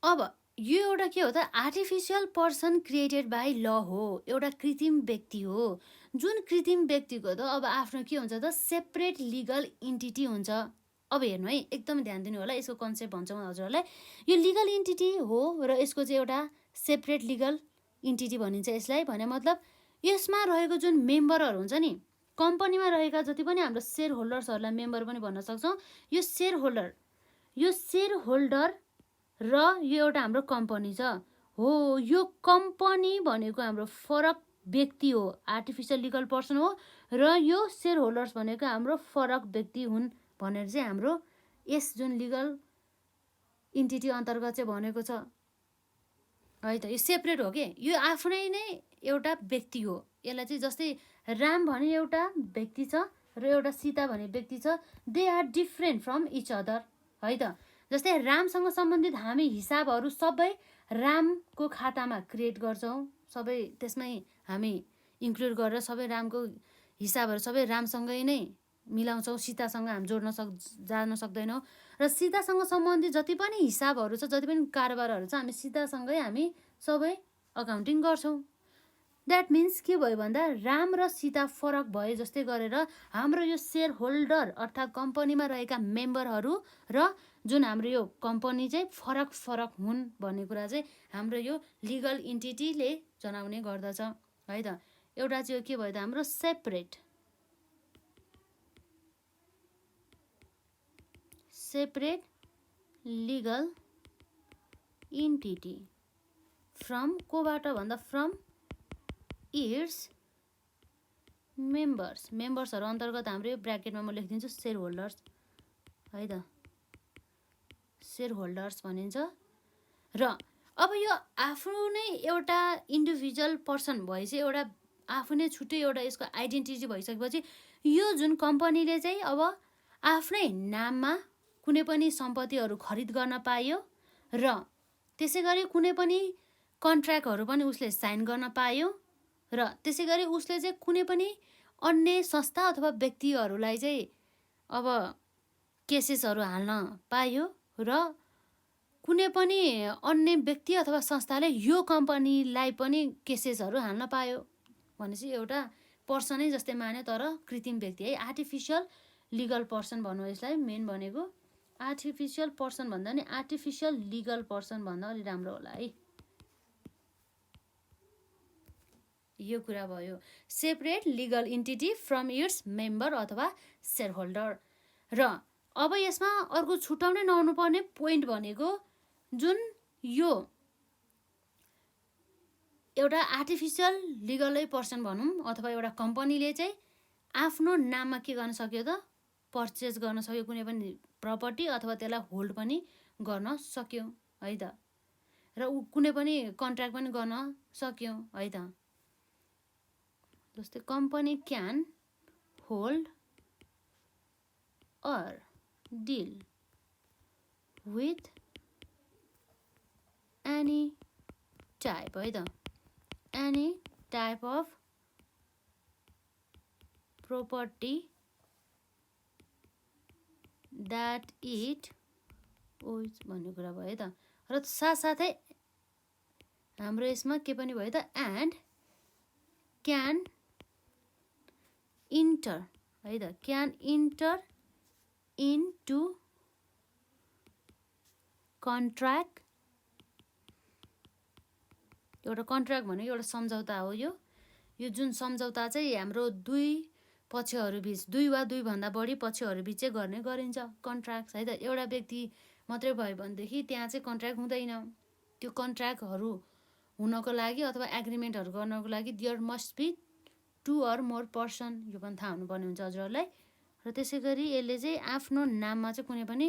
अब यो एउटा के हो त, आर्टिफिसियल पर्सन क्रिएटेड बाई ल हो, एउटा कृत्रिम व्यक्ति हो। जुन कृत्रिम व्यक्तिको त अब आफ्नो के हुन्छ त, सेपरेट लिगल इन्टिटी हुन्छ। अब हेर्नु है, एकदम ध्यान दिनु होला, यसको कन्सेप्ट भन्छौँ हजुरहरूलाई। यो लिगल इन्टिटी हो र यसको चाहिँ एउटा सेपरेट लिगल इन्टिटी भनिन्छ यसलाई। भने मतलब यसमा रहेको जुन मेम्बरहरू हुन्छ नि, कम्पनीमा रहेका जति पनि हाम्रो सेयर होल्डर्सहरूलाई मेम्बर पनि भन्न सक्छौँ। यो सेयर होल्डर र यो एउटा हाम्रो कम्पनी छ हो। यो कम्पनी भनेको हाम्रो फरक व्यक्ति हो, आर्टिफिसियल लिगल पर्सन हो, र यो सेयर होल्डर्स भनेको हाम्रो फरक व्यक्ति हुन् भनेर चाहिँ हाम्रो यस जुन लिगल इन्टिटी अन्तर्गत चाहिँ भनेको छ है त। यो सेपरेट हो के, यो आफ्नै नै एउटा व्यक्ति हो। यसलाई चाहिँ जस्तै राम भने एउटा व्यक्ति छ र एउटा सीता भने व्यक्ति छ, they are different from each other है त। जस्तै रामसँग सम्बन्धित हामी हिसाबहरू सबै रामको खातामा क्रिएट गर्छौँ, सबै त्यसमै हामी इन्क्लुड गरेर सबै रामको हिसाबहरू सबै रामसँगै नै मिलाउँछौँ। सीतासँग हामी जान सक्दैनौँ। र सीतासँग सम्बन्धित जति पनि हिसाबहरू छ, जति पनि कारोबारहरू छ, हामी सीतासँगै हामी सबै अकाउन्टिङ गर्छौँ। द्याट मिन्स के भयो भन्दा राम र सीता फरक भए जस्तै गरेर हाम्रो यो सेयर होल्डर अर्थात् कम्पनीमा रहेका मेम्बरहरू र जुन हाम्रो यो कम्पनी चाहिँ फरक हुन् भन्ने कुरा चाहिँ हाम्रो यो लिगल इन्टिटीले जनाउने गर्दछ है त। एउटा चाहिँ के भयो त, हाम्रो सेपरेट लिगल इन्टिटी फ्रम कोबाट भन्दा फ्रम इट्स मेम्बर्सहरू अन्तर्गत हाम्रो यो ब्र्याकेटमा म लेखिदिन्छु सेयर होल्डर्स है त, सेयर होल्डर्स भनिन्छ। र अब यो आफ्नो नै एउटा इन्डिभिजुअल पर्सन भएपछि एउटा आफू नै छुट्टै एउटा यसको आइडेन्टिटी भइसकेपछि यो जुन कम्पनीले चाहिँ अब आफ्नै नाममा कुनै पनि सम्पत्तिहरू खरिद गर्न पायो र त्यसै गरी कुनै पनि कन्ट्र्याक्टहरू पनि उसले साइन गर्न पायो र त्यसै गरी उसले चाहिँ कुनै पनि अन्य संस्था अथवा व्यक्तिहरूलाई चाहिँ अब केसेसहरू हाल्न पायो र कुनै पनि अन्य व्यक्ति अथवा संस्थाले यो कम्पनीलाई पनि केसेसहरू हाल्न पायो भनेपछि एउटा पर्सनै जस्तै मान्यो तर कृत्रिम व्यक्ति है, आर्टिफिसियल लिगल पर्सन भनौँ यसलाई। मेन भनेको आर्टिफिसियल पर्सन भन्दा नि आर्टिफिसियल लिगल पर्सन भन्दा अलि राम्रो होला है। यो कुरा भयो separate legal entity from it's member अथवा सेयर होल्डर। र अब यसमा अर्को छुट्याउनै नहुनुपर्ने पोइन्ट भनेको जुन यो एउटा आर्टिफिसियल लिगलै पर्सन भनौँ अथवा एउटा कम्पनीले चाहिँ आफ्नो नाममा के गर्न सक्यो त पर्चेस गर्न सक्यो कुनै पनि प्रपर्टी अथवा त्यसलाई होल्ड पनि गर्न सक्यो है त र कुनै पनि कन्ट्र्याक्ट पनि गर्न सक्यो है त। जस्तै company can hold or deal with any type है त any type of property that it owns भन्ने कुरा भयो त। र साथसाथै हाम्रो यसमा के पनि भयो त एन्ड क्यान इन्टर है त क्यान इन्टर इन्टु कन्ट्र्याक्ट। एउटा कन्ट्र्याक्ट भनेको एउटा सम्झौता हो। यो जुन सम्झौता चाहिँ हाम्रो दुई पक्षहरूबीच दुई वा दुईभन्दा बढी पक्षहरूबीच चाहिँ गर्ने गरिन्छ कन्ट्र्याक्ट है त। एउटा व्यक्ति मात्रै भयो भनेदेखि त्यहाँ चाहिँ कन्ट्र्याक्ट हुँदैन। त्यो कन्ट्र्याक्टहरू हुनको लागि अथवा एग्रिमेन्टहरू गर्नको लागि there must be 2 or more person यो पनि थाहा हुनुपर्ने हुन्छ हजुरहरूलाई। र त्यसै गरी यसले चाहिँ आफ्नो नाममा चाहिँ कुनै पनि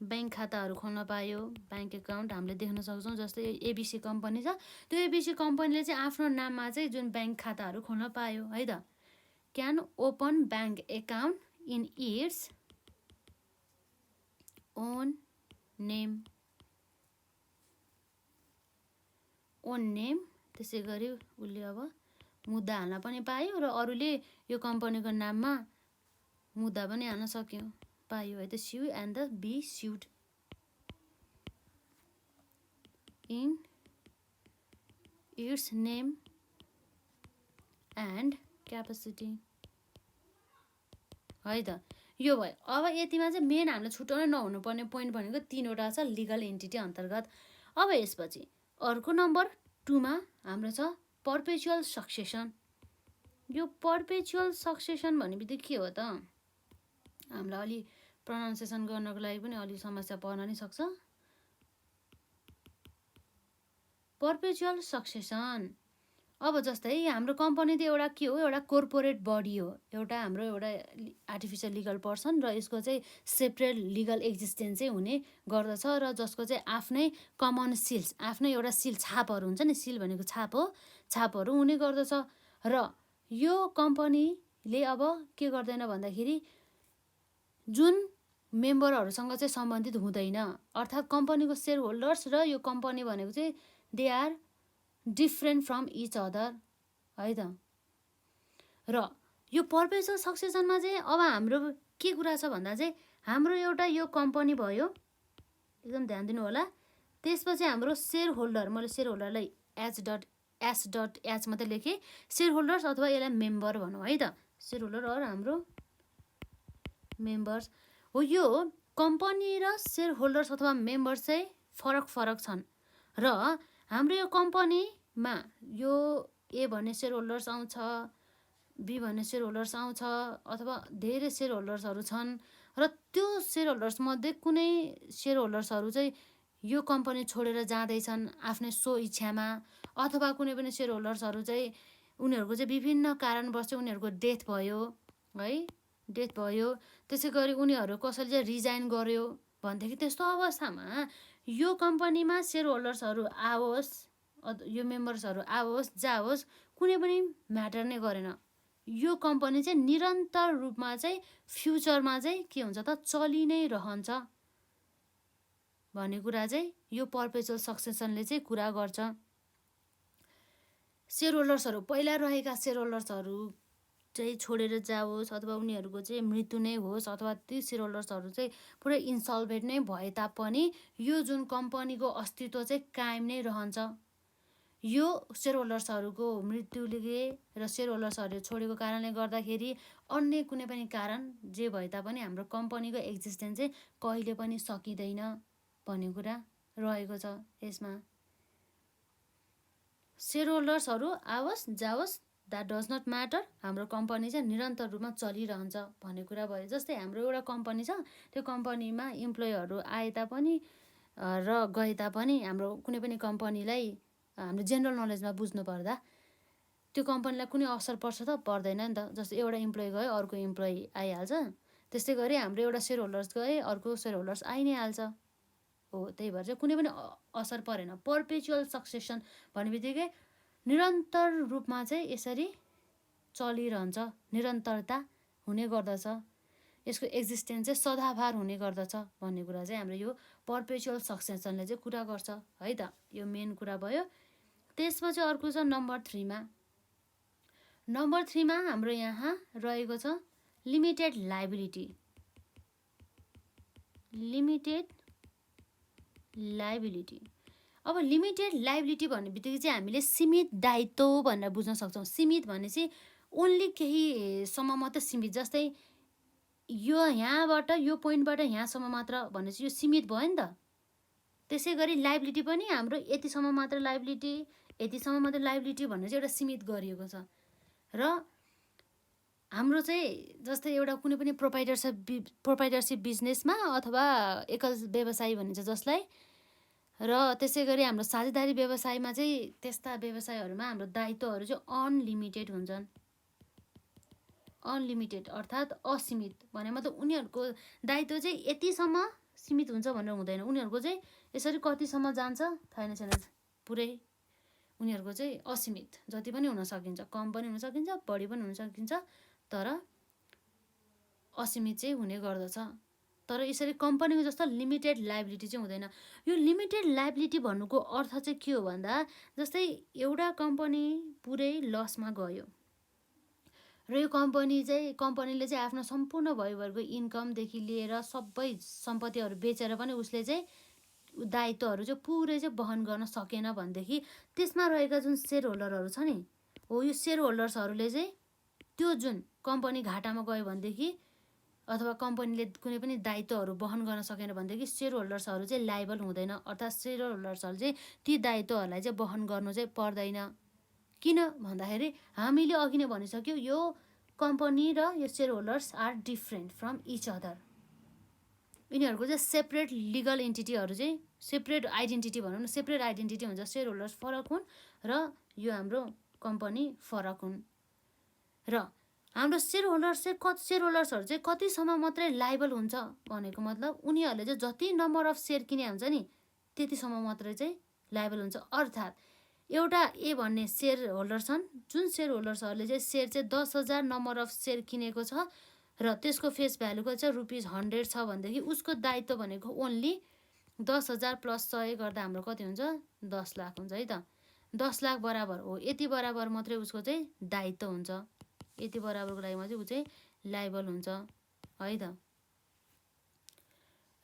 ब्याङ्क खाताहरू खोल्न पायो ब्याङ्क एकाउन्ट हामीले देख्न सक्छौँ। जस्तै एबिसी कम्पनी छ त्यो एबिसी कम्पनीले चाहिँ आफ्नो नाममा चाहिँ जुन ब्याङ्क खाताहरू खोल्न पायो है त can open bank account in its own name त्यसै गरी उसले अब मुद्दा हाल्न पनि पायो र अरूले यो कम्पनीको नाममा मुद्दा पनि हाल्न सक्यो पायो है त sue and the be sued in its name and capacity है त। यो भयो। अब यतिमा चाहिँ मेन हामीले छुट्याउनै नहुनुपर्ने पोइन्ट भनेको 3वटा छ लिगल एन्टिटी अन्तर्गत। अब यसपछि अर्को नम्बर 2 मा हाम्रो छ पर्पेचुअल सक्सेसन। यो पर्पेचुअल सक्सेसन भनेबित्तिकै के हो त हामीलाई अलि प्रोनाउन्सिएसन गर्नको लागि पनि अलि समस्या पर्न नि सक्छ। पर्पेचुअल सक्सेसन अब जस्तै हाम्रो कम्पनी त एउटा के हो एउटा कोर्पोरेट बडी हो एउटा हाम्रो एउटा आर्टिफिसियल लिगल पर्सन र यसको चाहिँ सेपरेट लिगल एक्जिस्टेन्स चाहिँ हुने गर्दछ र जसको चाहिँ आफ्नै कमन सिल्स आफ्नै एउटा सिल छापहरू हुन्छ नि सिल भनेको छाप हो छापहरू हुने गर्दछ। र यो कम्पनीले अब के गर्दैन भन्दाखेरि जुन मेम्बरहरूसँग चाहिँ सम्बन्धित हुँदैन अर्थात् कम्पनीको सेयर होल्डर्स र यो कम्पनी भनेको चाहिँ they are different from each other है त। र यो पर्पेचुअल सक्सेसनमा चाहिँ अब हाम्रो के कुरा छ भन्दा चाहिँ हाम्रो एउटा यो कम्पनी भयो एकदम ध्यान दिनु होला। त्यसपछि हाम्रो सेयर होल्डर मैले सेयर होल्डरलाई एच मात्रै लेखेँ सेयर होल्डर्स अथवा यसलाई मेम्बर भनौँ है त सेयर होल्डर और हाम्रो मेम्बर्स हो। यो कम्पनी र सेयर होल्डर्स अथवा मेम्बर्स चाहिँ फरक छन् र हाम्रो यो कम्पनीमा यो ए भन्ने सेयर होल्डर्स आउँछ बी भन्ने सेयर होल्डर्स आउँछ अथवा धेरै सेयर होल्डर्सहरू छन् र त्यो सेयर होल्डर्स मध्ये कुनै सेयर होल्डर्सहरू चाहिँ यो कम्पनी छोडेर जाँदैछन् आफ्नै सो इच्छामा अथवा कुनै पनि सेयर होल्डर्सहरू चाहिँ उनीहरूको चाहिँ विभिन्न कारणवश चाहिँ उनीहरूको डेथ भयो है डेथ भयो त्यसै गरी उनीहरू कसैले चाहिँ रिजाइन गर्यो भनेदेखि त्यस्तो अवस्थामा यो कम्पनीमा सेयर होल्डर्सहरू आओस् यो मेम्बर्सहरू आओस् जाओस् कुनै पनि म्याटर नै गरेन। यो कम्पनी चाहिँ निरन्तर रूपमा चाहिँ फ्युचरमा चाहिँ के हुन्छ त चलि नै रहन्छ भन्ने कुरा चाहिँ यो पर्पेचुअल सक्सेसनले चाहिँ कुरा गर्छ। सेयर होल्डर्सहरू पहिला रहेका सेयर होल्डर्सहरू चाहिँ छोडेर जाओस् अथवा उनीहरूको चाहिँ मृत्यु नै होस् अथवा ती सेयर होल्डर्सहरू चाहिँ पुरै इन्सल्भेन्ट नै भए तापनि यो जुन कम्पनीको अस्तित्व चाहिँ कायम नै रहन्छ। यो सेयर होल्डर्सहरूको मृत्युले र सेयर होल्डर्सहरूले छोडेको कारणले गर्दाखेरि अन्य कुनै पनि कारण जे भए तापनि हाम्रो कम्पनीको एक्जिस्टेन्स चाहिँ कहिले पनि सकिँदैन भन्ने कुरा रहेको छ यसमा। सेयर होल्डर्सहरू आओस् जाओस् द्याट डज नट म्याटर, हाम्रो कम्पनी चाहिँ निरन्तर रूपमा चलिरहन्छ भन्ने कुरा भयो। जस्तै हाम्रो एउटा कम्पनी छ, त्यो कम्पनीमा इम्प्लोइहरू आए तापनि र गए तापनि हाम्रो कुनै पनि कम्पनीलाई हाम्रो जेनरल नलेजमा बुझ्नु पर्दा त्यो कम्पनीलाई कुनै असर पर्छ त पर्दैन नि त। जस्तो एउटा इम्प्लोइ गयो अर्को इम्प्लोइ आइहाल्छ, त्यस्तै गरी हाम्रो एउटा सेयर होल्डर्स गए अर्को सेयर होल्डर्स आइ नै हाल्छ हो। त्यही भएर चाहिँ कुनै पनि असर परेन। पर्पेचुअल सक्सेसन भन्ने बित्तिकै निरन्तर रूपमा चाहिँ यसरी चलिरहन्छ, निरन्तरता हुने गर्दछ, यसको एक्जिस्टेन्स चाहिँ सदाबहार हुने गर्दछ भन्ने कुरा चाहिँ हाम्रो यो पर्पेचुअल सक्सेसनले चाहिँ कुरा गर्छ है त। यो मेन कुरा भयो। त्यसपछि अर्को छ नम्बर 3मा। नम्बर 3मा हाम्रो यहाँ रहेको छ लिमिटेड लाइबिलिटी। Limited liability. अब लिमिटेड लाइबिलिटी भन्ने बित्तिकै चाहिँ हामीले सीमित दायित्व भनेर बुझ्न सक्छौँ। सीमित भनेपछि ओन्ली केहीसम्म मात्र सीमित। जस्तै यो यहाँबाट यो पोइन्टबाट यहाँसम्म मात्र भने चाहिँ यो सीमित भयो नि त। त्यसै गरी लाइबिलिटी पनि हाम्रो यतिसम्म मात्र लाइबिलिटी, यतिसम्म मात्र लाइबिलिटी भन्ने चाहिँ एउटा सीमित गरिएको छ। र हाम्रो चाहिँ जस्तै एउटा कुनै पनि प्रोपाइटरसिप बिजनेसमा अथवा एकल व्यवसायी भनिन्छ जसलाई, र त्यसै गरी हाम्रो साझेदारी व्यवसायमा चाहिँ त्यस्ता व्यवसायहरूमा हाम्रो दायित्वहरू चाहिँ अनलिमिटेड हुन्छन्। अनलिमिटेड अर्थात् असीमित भने मतलब उनीहरूको दायित्व चाहिँ यतिसम्म सीमित हुन्छ भनेर हुँदैन। उनीहरूको चाहिँ यसरी कतिसम्म जान्छ थाहा छैन, पुरै उनीहरूको चाहिँ असीमित, जति पनि हुन सकिन्छ, कम पनि हुन सकिन्छ, बढी पनि हुन सकिन्छ, तर असीमित चाहिँ हुने गर्दछ। तर यसरी कम्पनीको जस्तो लिमिटेड लाइबिलिटी चाहिँ हुँदैन। यो लिमिटेड लाइबिलिटी भन्नुको अर्थ चाहिँ के हो भन्दा, जस्तै एउटा कम्पनी पुरै लसमा गयो र यो कम्पनीले चाहिँ आफ्नो सम्पूर्ण भइरहेको इन्कमदेखि लिएर सबै सम्पत्तिहरू बेचेर पनि उसले चाहिँ दायित्वहरू चाहिँ पुरै चाहिँ वहन गर्न सकेन भनेदेखि त्यसमा रहेका जुन सेयर होल्डरहरू छ नि हो, यो सेयर होल्डर्सहरूले चाहिँ त्यो जुन कम्पनी घाटामा गयो भनेदेखि अथवा कम्पनीले कुनै पनि दायित्वहरू वहन गर्न सकेन भनेदेखि सेयर होल्डर्सहरू चाहिँ लायबल हुँदैन, अर्थात् सेयर होल्डर्सहरूले चाहिँ ती दायित्वहरूलाई चाहिँ वहन गर्नु चाहिँ पर्दैन। किन भन्दाखेरि हामीले अघि नै भनिसक्यो, यो कम्पनी र यो share holders are different from each other. यिनीहरूको चाहिँ सेपरेट लिगल एन्टिटीहरू चाहिँ सेपरेट आइडेन्टिटी भनौँ न, सेपरेट आइडेन्टिटी हुन्छ। सेयर होल्डर्स फरक हुन् र यो हाम्रो कम्पनी फरक हुन्। र हाम्रो सेयर होल्डर्सहरू चाहिँ कतिसम्म मात्रै लायबल हुन्छ भनेको मतलब उनीहरूले चाहिँ जति नम्बर अफ सेयर किने हुन्छ नि त्यतिसम्म मात्रै चाहिँ लायबल हुन्छ। अर्थात् एउटा ए भन्ने सेयर होल्डर छन्, जुन सेयर होल्डर्सहरूले चाहिँ सेयर चाहिँ 10,000 नम्बर अफ सेयर किनेको छ र त्यसको फेस भ्यालुको चाहिँ ₹100 छ भनेदेखि उसको दायित्व भनेको ओन्ली 10,000 प्लस 100 गर्दा हाम्रो कति हुन्छ, 10 लाख हुन्छ है त। 10 लाख बराबर हो, यति बराबर मात्रै उसको चाहिँ दायित्व हुन्छ, यति बराबरको लागि चाहिँ ऊ चाहिँ लायबल हुन्छ है त।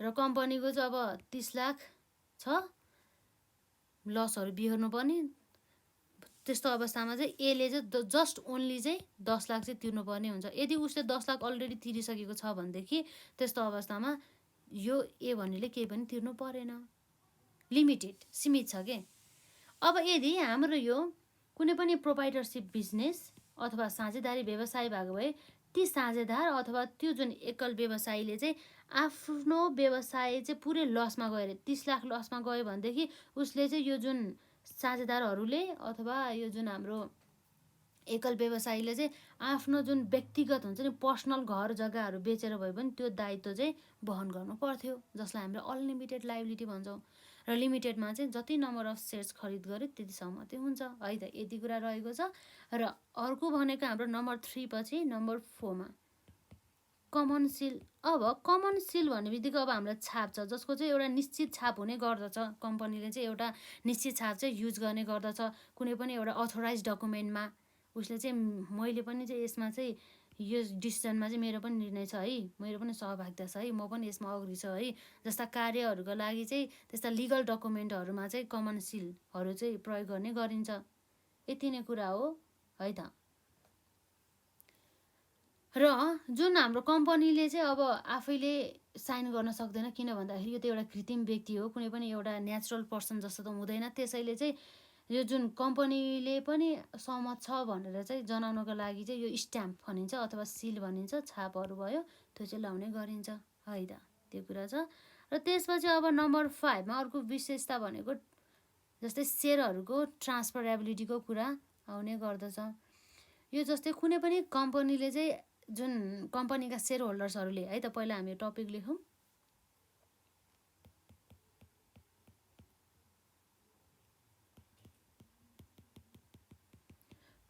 र कम्पनीको चाहिँ अब 30 लाख छ, लसहरू बिहोर्नु पर्ने, त्यस्तो अवस्थामा चाहिँ एले चाहिँ जस्ट ओन्ली चाहिँ 10 लाख चाहिँ तिर्नुपर्ने हुन्छ। यदि उसले 10 लाख अलरेडी तिरिसकेको छ भनेदेखि त्यस्तो अवस्थामा यो ए भन्नेले केही पनि तिर्नु परेन, लिमिटेड सीमित छ के। अब यदि हाम्रो यो कुनै पनि प्रोपाइटरसिप बिजनेस अथवा साझेदारी व्यवसाय भएको भए ती साझेदार अथवा त्यो जुन एकल व्यवसायीले चाहिँ आफ्नो व्यवसाय चाहिँ पुरै लसमा गयो अरे, 30 लाख लसमा गयो भनेदेखि उसले चाहिँ यो जुन साझेदारहरूले अथवा यो जुन हाम्रो एकल व्यवसायीले चाहिँ आफ्नो जुन व्यक्तिगत हुन्छ नि पर्सनल घर जग्गाहरू बेचेर भए पनि त्यो दायित्व चाहिँ वहन गर्नु पर्थ्यो, जसलाई हामीले अनलिमिटेड लाइबिलिटी भन्छौँ। र लिमिटेडमा चाहिँ जति नम्बर अफ सेयर्स खरिद गर्यो त्यतिसम्म मात्रै हुन्छ है त। यति कुरा रहेको छ। र अर्को भनेको हाम्रो नम्बर 3 पछि नम्बर 4मा कमन सिल। अब कमन सिल भन्ने बित्तिकै अब हाम्रो छाप छ, जसको चाहिँ एउटा निश्चित छाप हुने गर्दछ। कम्पनीले चाहिँ एउटा निश्चित छाप चाहिँ युज गर्ने गर्दछ कुनै पनि एउटा अथोराइज डकुमेन्टमा। उसले चाहिँ मैले पनि चाहिँ यसमा चाहिँ यो डिसिजनमा चाहिँ मेरो पनि निर्णय छ है, मेरो पनि सहभागिता छ है, म पनि यसमा अग्री छ है जस्ता कार्यहरूको लागि चाहिँ त्यस्ता लिगल डकुमेन्टहरूमा चाहिँ कमन सिलहरू चाहिँ प्रयोग गर्ने गरिन्छ। यति नै कुरा हो है त। र जुन हाम्रो कम्पनीले चाहिँ अब आफैले साइन गर्न सक्दैन, किन भन्दाखेरि यो त एउटा कृत्रिम व्यक्ति हो, कुनै पनि एउटा नेचुरल पर्सन जस्तो त हुँदैन। त्यसैले चाहिँ यो जुन कम्पनीले पनि सहमत छ भनेर चाहिँ जनाउनको लागि चाहिँ यो स्ट्याम्प भनिन्छ अथवा सिल भनिन्छ, छापहरू भयो, त्यो चाहिँ लाउने गरिन्छ है त, त्यो कुरा छ। र त्यसपछि अब नम्बर 5 मा अर्को विशेषता भनेको जस्तै सेयरहरूको ट्रान्सफरेबिलिटीको कुरा आउने गर्दछ। यो जस्तै कुनै पनि कम्पनीले चाहिँ जुन कम्पनीका सेयर होल्डर्सहरूले है त, पहिला हामी टपिक लेखौँ।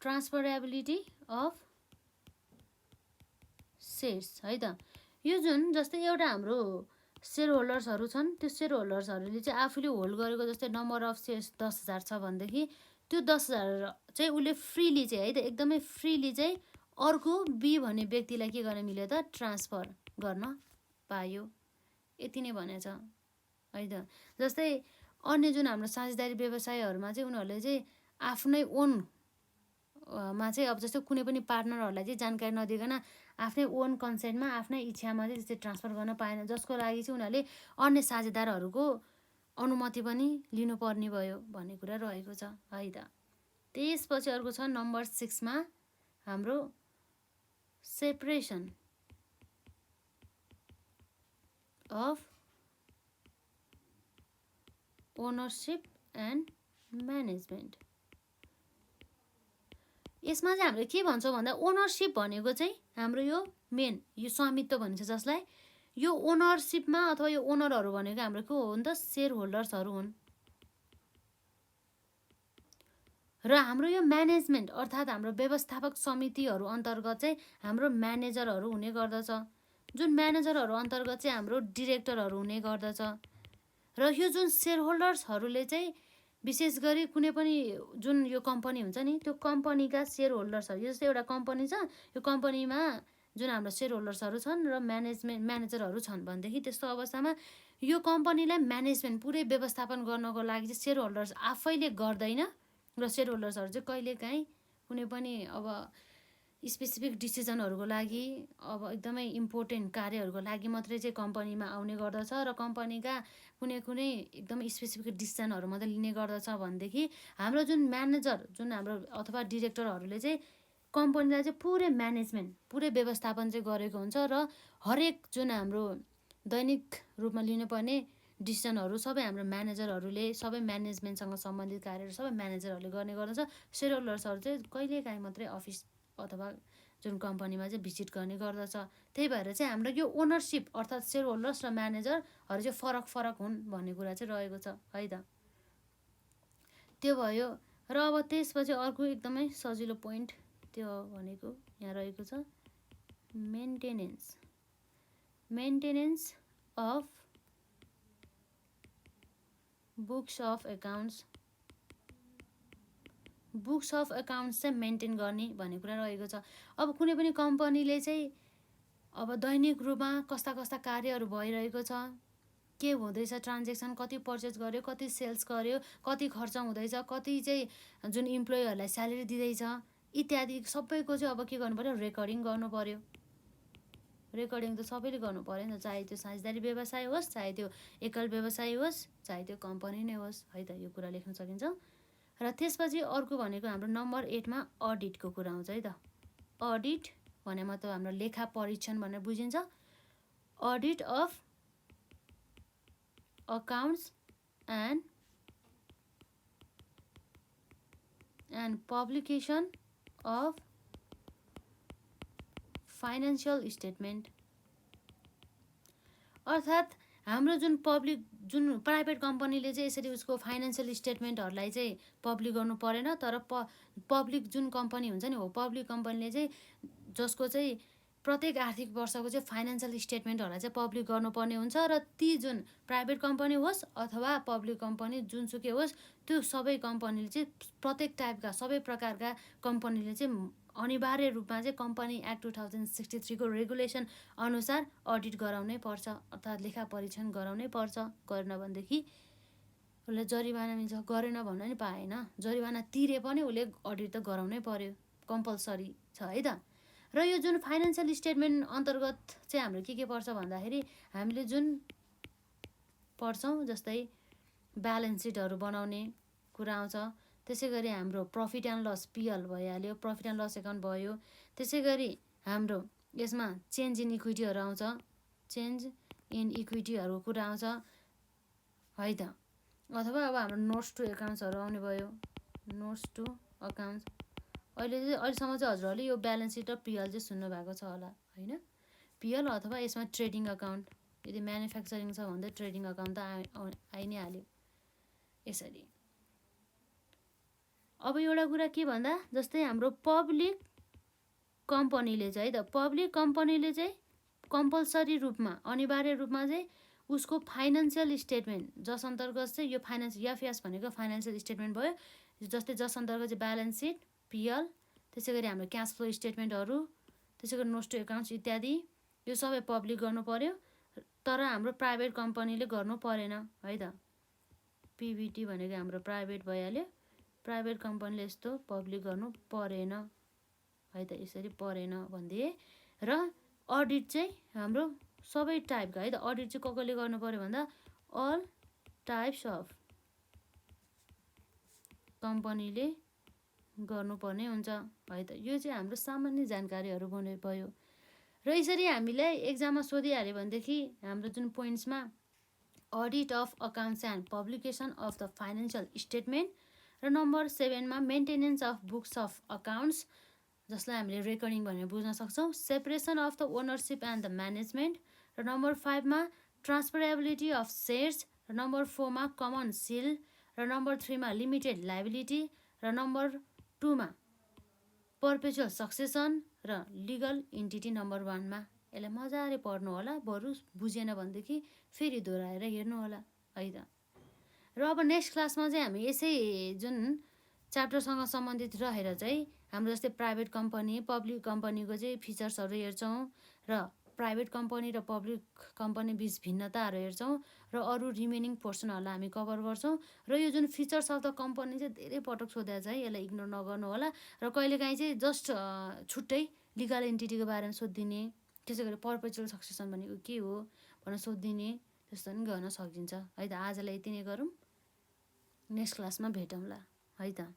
ट्रान्सफरेबिलिटी अफ सेयर्स है त, यो जुन जस्तै एउटा हाम्रो सेयर होल्डर्सहरू छन्, त्यो सेयर होल्डर्सहरूले चाहिँ आफूले होल्ड गरेको जस्तै नम्बर अफ सेयर्स 10,000 छ भनेदेखि त्यो 10,000 चाहिँ उसले फ्रिली चाहिँ है त, एकदमै फ्रिली चाहिँ अर्को बी भन्ने व्यक्तिलाई के गर्न मिल्यो त, ट्रान्सफर गर्न पायो। यति नै भनेछ है त। जस्तै अन्य जुन हाम्रो साझेदारी व्यवसायहरूमा चाहिँ उनीहरूले चाहिँ आफ्नै ओन मा चाहिँ अब जस्तो कुनै पनि पार्टनरहरूलाई चाहिँ जानकारी नदिकन आफ्नै ओन कन्सेन्टमा आफ्नै इच्छामा चाहिँ त्यस्तै ट्रान्सफर गर्न पाएन, जसको लागि चाहिँ उनीहरूले अन्य साझेदारहरूको अनुमति पनि लिनुपर्ने भयो भन्ने कुरा रहेको छ है त। त्यसपछि अर्को छ नम्बर 6 मा हाम्रो separation of ownership and management. यसमा चाहिँ हामीले के भन्छौँ भन्दा ओनरसिप भनेको चाहिँ हाम्रो यो मेन यो स्वामित्व भनिन्छ, जसलाई यो ओनरसिपमा अथवा यो ओनरहरू भनेको हाम्रो के हो त, सेयर होल्डर्सहरू हुन्। र हाम्रो यो म्यानेजमेन्ट अर्थात् हाम्रो व्यवस्थापक समितिहरू अन्तर्गत चाहिँ हाम्रो म्यानेजरहरू हुने गर्दछ, जुन म्यानेजरहरू अन्तर्गत चाहिँ हाम्रो डिरेक्टरहरू हुने गर्दछ। र यो जुन सेयर होल्डर्सहरूले चाहिँ विशेष गरी कुनै पनि जुन यो कम्पनी हुन्छ नि, त्यो कम्पनीका सेयर होल्डर्सहरू, जस्तै एउटा कम्पनी छ, यो कम्पनीमा जुन हाम्रो सेयर होल्डर्सहरू छन् र म्यानेजरहरू छन् भनेदेखि त्यस्तो अवस्थामा यो कम्पनीलाई म्यानेजमेन्ट पुरै व्यवस्थापन गर्नको लागि चाहिँ सेयर होल्डर्स आफैले गर्दैन, र सेयर होल्डर्सहरू चाहिँ कहिलेकाहीँ कुनै पनि अब स्पेसिफिक डिसिजनहरूको लागि अब एकदमै इम्पोर्टेन्ट कार्यहरूको लागि मात्रै चाहिँ कम्पनीमा आउने गर्दछ, र कम्पनीका कुनै कुनै एकदमै स्पेसिफिक डिसिजनहरू मात्रै लिने गर्दछ भनेदेखि हाम्रो जुन म्यानेजर जुन हाम्रो अथवा डिरेक्टरहरूले चाहिँ कम्पनीलाई चाहिँ पुरै म्यानेजमेन्ट पुरै व्यवस्थापन चाहिँ गरेको हुन्छ, र हरेक जुन हाम्रो दैनिक रूपमा लिनुपर्ने डिसिजनहरू सबै हाम्रो म्यानेजरहरूले, सबै म्यानेजमेन्टसँग सम्बन्धित कार्यहरू सबै म्यानेजरहरूले गर्ने गर्दछ। सेयर होल्डर्सहरू चाहिँ कहिलेकाहीँ मात्रै अफिस अथवा जुन कम्पनीमा चाहिँ भिजिट गर्ने गर्दछ। त्यही भएर चाहिँ हाम्रो यो ओनरसिप अर्थात् सेयर होल्डर्स र म्यानेजरहरू चाहिँ फरक फरक हुन् भन्ने कुरा चाहिँ रहेको छ है त। त्यो भयो। र अब त्यसपछि अर्को एकदमै सजिलो पोइन्ट त्यो भनेको यहाँ रहेको छ maintenance of books of accounts चाहिँ मेन्टेन गर्ने भन्ने कुरा रहेको छ। अब कुनै पनि कम्पनीले चाहिँ अब दैनिक रूपमा कस्ता कस्ता कार्यहरू भइरहेको छ, के हुँदैछ, ट्रान्जेक्सन कति पर्चेस गर्यो, कति सेल्स गर्यो, कति खर्च हुँदैछ, कति चाहिँ जुन इम्प्लोइहरूलाई स्यालेरी दिँदैछ इत्यादि सबैको चाहिँ अब के गर्नु पर्यो, रेकर्डिङ गर्नु पर्यो। रेकर्डिङ त सबैले गर्नु पऱ्यो नि त, चाहे त्यो साझेदारी व्यवसाय होस्, चाहे त्यो एकल व्यवसाय होस्, चाहे त्यो कम्पनी नै होस् है त, यो कुरा लेख्न सकिन्छ। र त्यसपछि अर्को भनेको हाम्रो नम्बर 8 मा अडिटको कुरा आउँछ है त। अडिट भने मतलब हाम्रो लेखा परीक्षण भनेर बुझिन्छ। Audit of accounts and publication of financial statement. अर्थात् हाम्रो जुन प्राइभेट कम्पनीले चाहिँ यसरी उसको फाइनेन्सियल स्टेटमेन्टहरूलाई चाहिँ पब्लिक गर्नु परेन, तर पब्लिक जुन कम्पनी हुन्छ नि हो पब्लिक कम्पनीले चाहिँ जसको चाहिँ प्रत्येक आर्थिक वर्षको चाहिँ फाइनेन्सियल स्टेटमेन्टहरूलाई चाहिँ पब्लिक गर्नुपर्ने हुन्छ, र ती जुन प्राइभेट कम्पनी होस् अथवा पब्लिक कम्पनी जुनसुकै होस् त्यो सबै कम्पनीले चाहिँ प्रत्येक टाइपका सबै प्रकारका कम्पनीले चाहिँ अनिवार्य रूपमा चाहिँ कम्पनी एक्ट 2063 को रेगुलेसन अनुसार अडिट गराउनै पर्छ, अर्थात् लेखा परीक्षण गराउनै पर्छ। गरेन भनेदेखि उसले जरिवाना मिल्छ, गरेन भन्न नि पाएन, जरिवाना तिरे पनि उसले अडिट त गराउनै पर्यो, कम्पलसरी छ है त। र यो जुन फाइनेन्सियल स्टेटमेन्ट अन्तर्गत चाहिँ हाम्रो के पर्छ भन्दाखेरि हामीले जुन पढ्छौँ जस्तै ब्यालेन्स सिटहरू बनाउने कुरा आउँछ, त्यसै गरी हाम्रो प्रफिट एन्ड लस पिएल भइहाल्यो, प्रफिट एन्ड लस एकाउन्ट भयो। त्यसै गरी हाम्रो यसमा चेन्ज इन इक्विटीहरू आउँछ, चेन्ज इन इक्विटीहरूको कुरा आउँछ है त। अथवा अब हाम्रो नोट्स टु एकाउन्ट्सहरू आउने भयो, नोट्स टु अकाउन्ट्स। अहिलेसम्म चाहिँ हजुरहरूले यो ब्यालेन्स सिट र पिएल चाहिँ सुन्नु भएको छ होला होइन। पिएल अथवा यसमा ट्रेडिङ अकाउन्ट, यदि म्यानुफ्याक्चरिङ छ भने त ट्रेडिङ अकाउन्ट त आइ नै हाल्यो यसरी। अब एउटा कुरा के भन्दा, जस्तै हाम्रो पब्लिक कम्पनीले चाहिँ है त, पब्लिक कम्पनीले चाहिँ कम्पलसरी रूपमा अनिवार्य रूपमा चाहिँ उसको फाइनेन्सियल स्टेटमेन्ट, जस अन्तर्गत चाहिँ यो एफएस भनेको फाइनेन्सियल स्टेटमेन्ट भयो। जस्तै जस अन्तर्गत चाहिँ ब्यालेन्स सिट, पिएल, त्यसै गरी हाम्रो क्यास फ्लो स्टेटमेन्टहरू, त्यसै गरी नोट्स टु एकाउन्ट्स इत्यादि यो सबै पब्लिक गर्नु पर्यो। तर हाम्रो प्राइभेट कम्पनीले गर्नु परेन है त। पिबिटी भनेको हाम्रो प्राइभेट भइहाल्यो, प्राइभेट कम्पनीले यस्तो पब्लिक गर्नु परेन है त, यसरी परेन भनिदिए। र अडिट चाहिँ हाम्रो सबै टाइपको है त, अडिट चाहिँ कसले गर्नु पर्यो भन्दा अल टाइप्स अफ कम्पनीले गर्नुपर्ने हुन्छ है त। यो चाहिँ हाम्रो सामान्य जानकारीहरू भयो। र यसरी हामीलाई एक्जाममा सोधिहाल्यो भनेदेखि हाम्रो जुन पोइन्ट्समा audit of accounts and publication of the financial statement, र नम्बर 7मा maintenance of books of accounts, जसलाई हामीले रेकर्डिङ भनेर बुझ्न सक्छौँ, separation of the ownership and the management, र नम्बर 5मा ट्रान्सफरेबिलिटी अफ सेयर्स, र नम्बर 4मा कमन सिल, र नम्बर 3मा लिमिटेड लाइबिलिटी, र नम्बर 2मा पर्पेचुअल सक्सेसन, र लिगल इन्टिटी नम्बर 1मा। यसलाई मजाले पढ्नु होला, बरु बुझेन भनेदेखि फेरि दोहोऱ्याएर हेर्नु होला है त। र अब नेक्स्ट क्लासमा चाहिँ हामी यसै जुन च्याप्टरसँग सम्बन्धित रहेर चाहिँ हाम्रो जस्तै प्राइभेट कम्पनी, पब्लिक कम्पनीको चाहिँ फिचर्सहरू हेर्छौँ, र प्राइभेट कम्पनी र पब्लिक कम्पनी बिच भिन्नताहरू हेर्छौँ, र अरू रिमेनिङ पोर्सनहरूलाई हामी कभर गर्छौँ। र यो जुन फिचर्स अफ द कम्पनी चाहिँ धेरै पटक सोधेको छ है, यसलाई इग्नोर नगर्नु होला। र कहिलेकाहीँ चाहिँ जस्ट छुट्टै लिगल एन्टिटीको बारेमा सोधिदिने, त्यसै गरी पर्पेचुअल सक्सेसन भनेको के हो भनेर सोधिदिने, त्यस्तो पनि गर्न सकिन्छ है त। आजलाई यति नै गरौँ, नेक्स्ट क्लासमा भेटौँला है त।